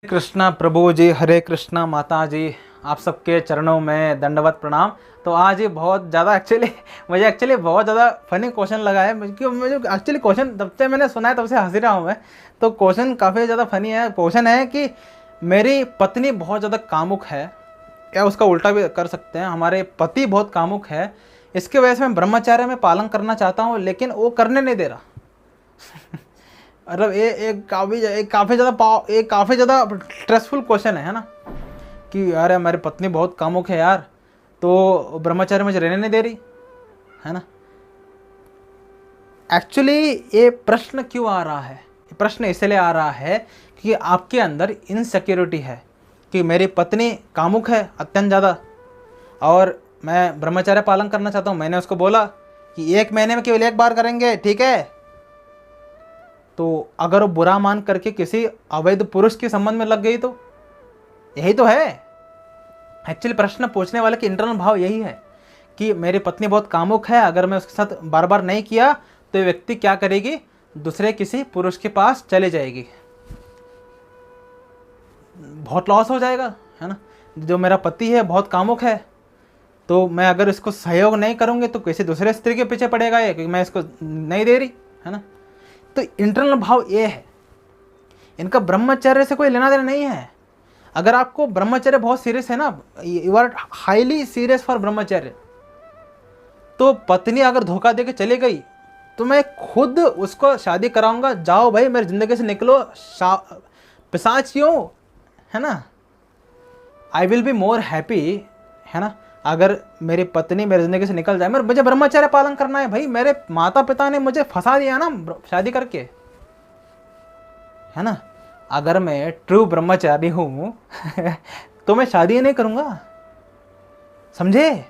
कृष्णा प्रभु जी, हरे कृष्णा माता जी, आप सबके चरणों में दंडवत प्रणाम। तो आज ये बहुत ज़्यादा मुझे बहुत ज़्यादा फनी क्वेश्चन लगा है, क्योंकि मुझे एक्चुअली क्वेश्चन जब से मैंने सुना है तब से हंस रहा हूँ मैं। तो क्वेश्चन काफ़ी ज़्यादा फनी है। क्वेश्चन है कि मेरी पत्नी बहुत ज़्यादा कामुक है, या उसका उल्टा भी कर सकते हैं, हमारे पति बहुत कामुक है, इसके वजह से मैं ब्रह्मचर्य में पालन करना चाहता हूँ लेकिन वो करने नहीं दे रहा। मतलब ये एक काफ़ी ज़्यादा स्ट्रेसफुल क्वेश्चन है ना, कि यार हमारी पत्नी बहुत कामुक है यार, तो ब्रह्मचर्य मुझे रहने नहीं दे रही है ना। एक्चुअली ये प्रश्न क्यों आ रहा है? ये प्रश्न इसलिए आ रहा है कि आपके अंदर इनसिक्योरिटी है कि मेरी पत्नी कामुक है अत्यंत ज़्यादा, और मैं ब्रह्मचर्य पालन करना चाहता हूँ। मैंने उसको बोला कि 1 महीने में केवल 1 बार करेंगे, ठीक है? तो अगर वो बुरा मान करके किसी अवैध पुरुष के संबंध में लग गई तो यही तो है। एक्चुअली प्रश्न पूछने वाले के इंटरनल भाव यही है कि मेरी पत्नी बहुत कामुक है, अगर मैं उसके साथ बार बार नहीं किया तो ये व्यक्ति क्या करेगी, दूसरे किसी पुरुष के पास चले जाएगी, बहुत लॉस हो जाएगा, है ना। जो मेरा पति है बहुत कामुक है, तो मैं अगर इसको सहयोग नहीं करूँगी तो किसी दूसरे स्त्री के पीछे पड़ेगा ये, क्योंकि मैं इसको नहीं दे रही, है ना। तो इंटरनल भाव ये है, इनका ब्रह्मचर्य से कोई लेना देना नहीं है। अगर आपको ब्रह्मचर्य बहुत सीरियस है ना, you are highly serious for brahmacharya, तो पत्नी अगर धोखा देके चली गई तो मैं खुद उसको शादी कराऊंगा, जाओ भाई मेरी ज़िंदगी से निकलो, पिशाचियों, है ना। I will be more happy, है ना, अगर मेरी पत्नी मेरी ज़िंदगी से निकल जाए। मुझे ब्रह्मचर्य पालन करना है भाई, मेरे माता पिता ने मुझे फंसा दिया ना शादी करके, है ना। अगर मैं ट्रू ब्रह्मचारी हूँ तो मैं शादी नहीं करूँगा, समझे।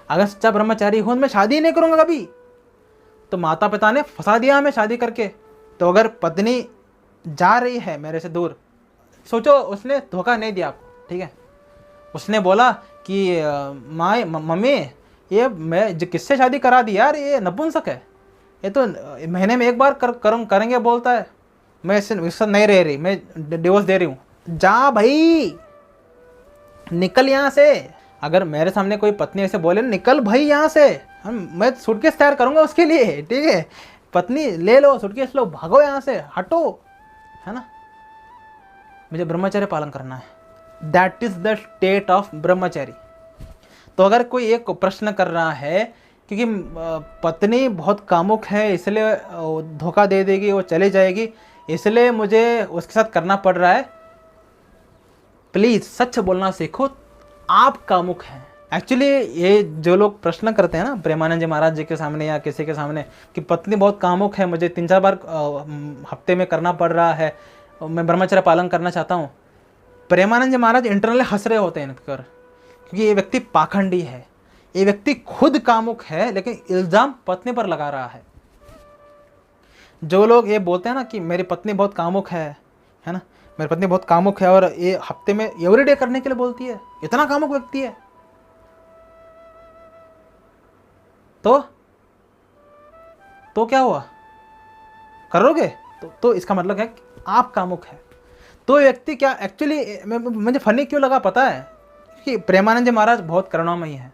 अगर सच्चा ब्रह्मचारी हूँ मैं शादी नहीं करूँगा कभी। तो माता पिता ने फंसा दिया हमें शादी करके। तो अगर पत्नी जा रही है मेरे से दूर, सोचो उसने धोखा नहीं दिया आपको, ठीक है, उसने बोला कि माँ मम्मी ये मैं जो किससे शादी करा दी यार, ये नपुंसक है, ये तो महीने में 1 बार करेंगे बोलता है, मैं इससे नहीं रह रही, मैं डिवोर्स दे रही हूँ। जा भाई, निकल यहाँ से। अगर मेरे सामने कोई पत्नी ऐसे बोले निकल भाई यहाँ से, मैं सूटकेस तैयार करूँगा उसके लिए, ठीक है। पत्नी ले लो, सूटकेस लो, भागो यहाँ से, हटो, है ना। मुझे ब्रह्मचर्य पालन करना है, that is the state of ब्रह्मचारी। तो अगर कोई एक प्रश्न कर रहा है क्योंकि पत्नी बहुत कामुक है इसलिए धोखा दे देगी, वो चले जाएगी, इसलिए मुझे उसके साथ करना पड़ रहा है, प्लीज़ सच बोलना सीखो, आप कामुक हैं। एक्चुअली ये जो लोग प्रश्न करते हैं ना प्रेमानंद जी महाराज जी के सामने या किसी के सामने कि पत्नी बहुत कामुक है, मुझे 3-4 बार हफ्ते में करना पड़ रहा है, मैं ब्रह्मचर्य पालन करना चाहता हूँ, प्रेमानंद जी महाराज इंटरनली हंस रहे होते हैं इनकर, क्योंकि ये व्यक्ति पाखंडी है, ये व्यक्ति खुद कामुक है लेकिन इल्ज़ाम पत्नी पर लगा रहा है। जो लोग ये बोलते हैं ना कि मेरी पत्नी बहुत कामुक है ना, मेरी पत्नी बहुत कामुक है और ये हफ्ते में एवरीडे करने के लिए बोलती है, इतना कामुक व्यक्ति है, तो क्या हुआ, करोगे? तो इसका मतलब है कि आप कामुक है। तो व्यक्ति क्या एक्चुअली मुझे फनी क्यों लगा पता है, कि प्रेमानंद जी महाराज बहुत करुणामयी है,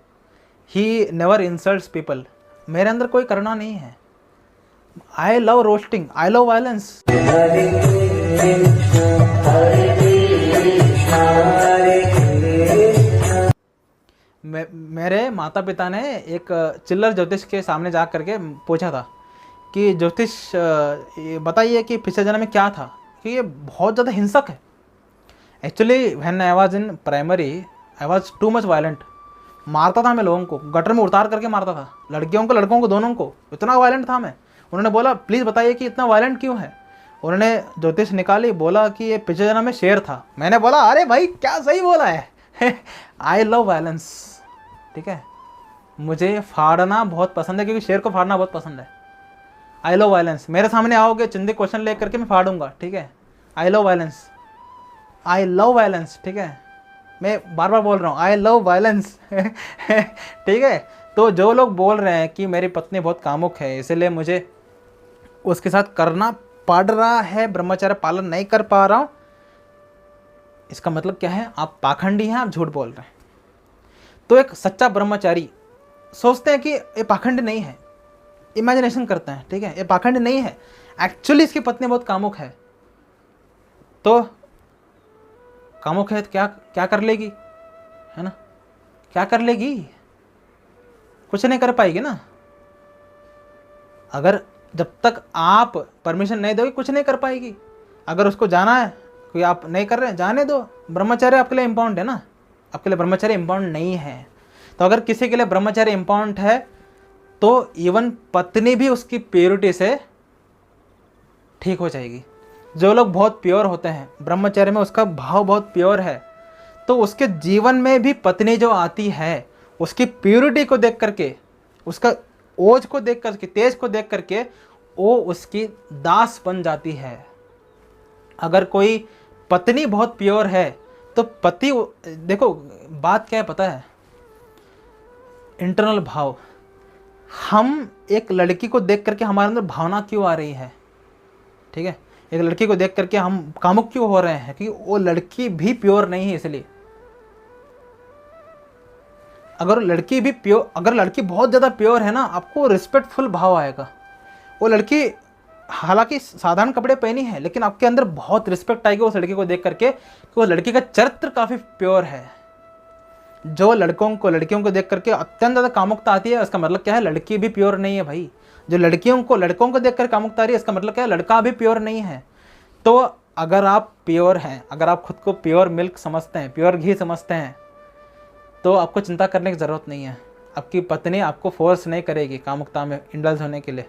ही नेवर इंसल्ट्स पीपल। मेरे अंदर कोई करुणा नहीं है, I love roasting, I love violence. मेरे माता पिता ने एक चिल्लर ज्योतिष के सामने जा करके पूछा था कि ज्योतिष बताइए कि पिछले जन्म में क्या था, कि ये बहुत ज़्यादा हिंसक है। Actually when I was in primary I was too much violent, मारता था मैं लोगों को, गटर में उतार करके मारता था, लड़कियों को लड़कों को दोनों को, इतना वायलेंट था मैं। उन्होंने बोला प्लीज़ बताइए कि इतना वायलेंट क्यों है। उन्होंने ज्योतिष निकाली, बोला कि ये पिछले जन्म में शेर था। मैंने बोला अरे भाई क्या सही बोला है आई लव वायलेंस, ठीक है, मुझे फाड़ना बहुत पसंद है, क्योंकि शेर को फाड़ना बहुत पसंद है। आई लव वायलेंस, मेरे सामने आओगे चिंदी क्वेश्चन ले करके मैं फाड़ूंगा, ठीक है। I love violence, I love violence, ठीक है, मैं बार बार बोल रहा हूँ आई लव वायलेंस ठीक है। तो जो लोग बोल रहे हैं कि मेरी पत्नी बहुत कामुक है इसलिए मुझे उसके साथ करना पड़ रहा है, ब्रह्मचर्य पालन नहीं कर पा रहा हूँ, इसका मतलब क्या है, आप पाखंडी हैं, आप झूठ बोल रहे हैं। तो एक सच्चा ब्रह्मचारी सोचते हैं कि ये पाखंड नहीं है, इमेजिनेशन करते हैं, ठीक है, ये पाखंड नहीं है, एक्चुअली इसकी पत्नी बहुत कामुक है। तो कामुक है तो क्या क्या कर लेगी, है ना, क्या कर लेगी, कुछ नहीं कर पाएगी ना। अगर जब तक आप परमिशन नहीं दोगे कुछ नहीं कर पाएगी। अगर उसको जाना है, कोई आप नहीं कर रहे हैं, जाने दो, ब्रह्मचर्य आपके लिए इम्पोर्टेंट है ना, आपके लिए ब्रह्मचर्य इम्पोर्टेंट नहीं है। तो अगर किसी के लिए ब्रह्मचर्य इम्पोर्टेंट है तो इवन पत्नी भी उसकी प्योरिटी से ठीक हो जाएगी। जो लोग बहुत प्योर होते हैं, ब्रह्मचर्य में उसका भाव बहुत प्योर है, तो उसके जीवन में भी पत्नी जो आती है उसकी प्योरिटी को देख करके, उसका ओज को देख करके, तेज को देख करके वो उसकी दास बन जाती है। अगर कोई पत्नी बहुत प्योर है तो पति, देखो बात क्या है पता है, इंटरनल भाव। हम एक लड़की को देख करके हमारे अंदर भावना क्यों आ रही है, ठीक है, एक लड़की को देख करके हम कामुक क्यों हो रहे हैं, कि वो लड़की भी प्योर नहीं है इसलिए। अगर लड़की भी प्योर, अगर लड़की बहुत ज़्यादा प्योर है ना, आपको रिस्पेक्टफुल भाव आएगा। वो लड़की हालांकि साधारण कपड़े पहनी है लेकिन आपके अंदर बहुत रिस्पेक्ट आएगी उस लड़की को देख करके कि वो लड़की का चरित्र काफ़ी प्योर है। जो लड़कियों को देख करके अत्यंत ज़्यादा कामुकता आती है, इसका मतलब क्या है, लड़की भी प्योर नहीं है भाई। जो लड़कों को देख कर कामुकता आ रही है, इसका मतलब क्या है, लड़का भी प्योर नहीं है। तो अगर आप प्योर हैं, अगर आप खुद को प्योर मिल्क समझते हैं, प्योर घी समझते हैं, तो आपको चिंता करने की ज़रूरत नहीं है। आपकी पत्नी आपको फोर्स नहीं करेगी कामुकता में इंडल्ज होने के लिए,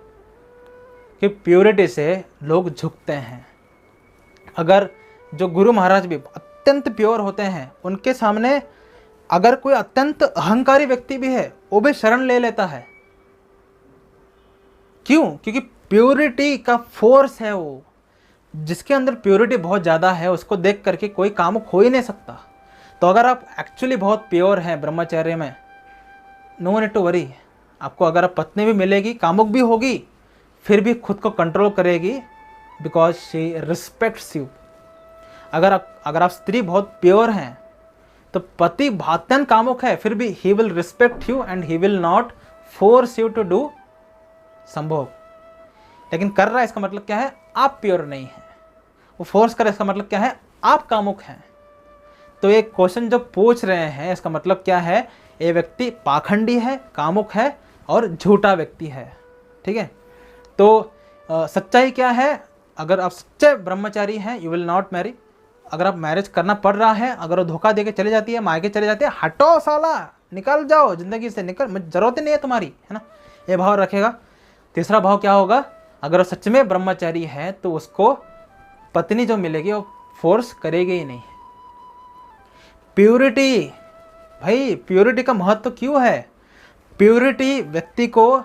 कि प्योरिटी से लोग झुकते हैं। अगर जो गुरु महाराज भी अत्यंत प्योर होते हैं, उनके सामने अगर कोई अत्यंत अहंकारी व्यक्ति भी है वो भी शरण ले लेता है। क्यों? क्योंकि प्योरिटी का फोर्स है वो, जिसके अंदर प्योरिटी बहुत ज़्यादा है उसको देख करके कोई कामुक हो ही नहीं सकता। तो अगर आप एक्चुअली बहुत प्योर हैं ब्रह्मचर्य में, नो नीड टू वरी। आपको अगर आप पत्नी भी मिलेगी, कामुक भी होगी, फिर भी खुद को कंट्रोल करेगी, बिकॉज शी रिस्पेक्ट्स यू। अगर आप स्त्री बहुत प्योर हैं तो पति अत्यंत कामुक है, फिर भी he will respect you and he will not force you to do sambhog. लेकिन कर रहा है इसका मतलब क्या है, आप प्योर नहीं हैं। वो फोर्स कर रहा है इसका मतलब क्या है, आप कामुक हैं। तो ये क्वेश्चन जो पूछ रहे हैं इसका मतलब क्या है, ये व्यक्ति पाखंडी है, कामुक है और झूठा व्यक्ति है, ठीक है। तो सच्चाई क्या है, अगर आप सच्चे ब्रह्मचारी हैं यू विल नॉट मैरी। अगर आप मैरिज करना पड़ रहा है, अगर वो धोखा देके चले जाती है, मायके चले जाते हैं, हटो साला, निकल जाओ ज़िंदगी से, निकल, मुझे ज़रूरत ही नहीं है तुम्हारी, है ना, ये भाव रखेगा। तीसरा भाव क्या होगा, अगर वो सच में ब्रह्मचारी है तो उसको पत्नी जो मिलेगी वो फोर्स करेगी ही नहीं। प्योरिटी, भाई प्योरिटी का महत्व क्यों है, प्योरिटी व्यक्ति को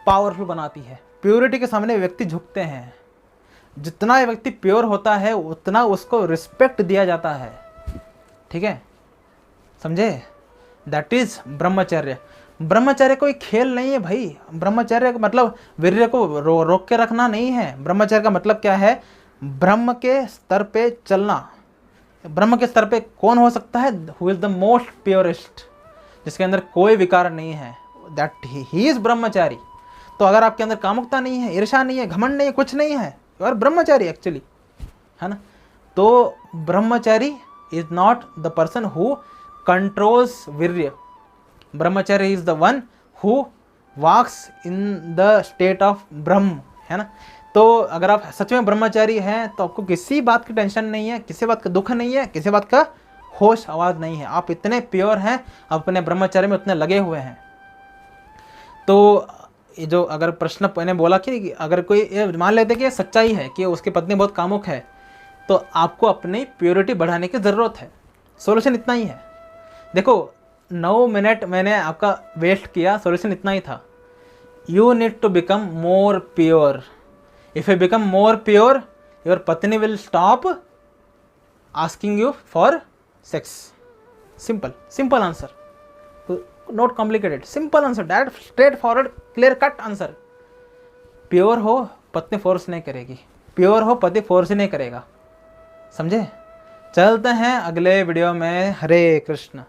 पावरफुल बनाती है। प्योरिटी के सामने व्यक्ति झुकते हैं। जितना ये व्यक्ति प्योर होता है उतना उसको रिस्पेक्ट दिया जाता है, ठीक है, समझे। दैट इज ब्रह्मचर्य। ब्रह्मचर्य कोई खेल नहीं है भाई। ब्रह्मचर्य का मतलब वीर्य को रोक के रखना नहीं है। ब्रह्मचर्य का मतलब क्या है, ब्रह्म के स्तर पे चलना। ब्रह्म के स्तर पे कौन हो सकता है, who is the most purest, जिसके अंदर कोई विकार नहीं है, दैट ही इज ब्रह्मचारी। तो अगर आपके अंदर कामुकता नहीं है, ईर्ष्या नहीं है, घमंड नहीं है, कुछ नहीं है, और ब्रह्मचारी एक्चुअली, है ना। तो brahmachari is not the person who controls virya. Brahmachari is the one who walks in the state of Brahm, है ना। तो अगर आप सच में ब्रह्मचारी हैं तो आपको किसी बात की टेंशन नहीं है, किसी बात का दुख नहीं है, किसी बात का होश आवाज़ नहीं है। आप इतने प्योर हैं, आप अपने ब्रह्मचर्य में उतने लगे हुए हैं। तो ये जो अगर प्रश्न मैंने बोला कि अगर कोई मान लेते कि सच्चाई है कि उसकी पत्नी बहुत कामुक है, तो आपको अपनी प्योरिटी बढ़ाने की ज़रूरत है। सॉल्यूशन इतना ही है। देखो 9 मिनट मैंने आपका वेस्ट किया, सॉल्यूशन इतना ही था। You need to become more pure. If you become more pure, your पत्नी will stop asking you for sex. Simple answer, not complicated, simple answer, direct straight forward clear cut answer. Pure हो पत्नी force नहीं करेगी, pure हो पति force ही नहीं करेगा, समझे। चलते हैं अगले वीडियो में। हरे कृष्ण।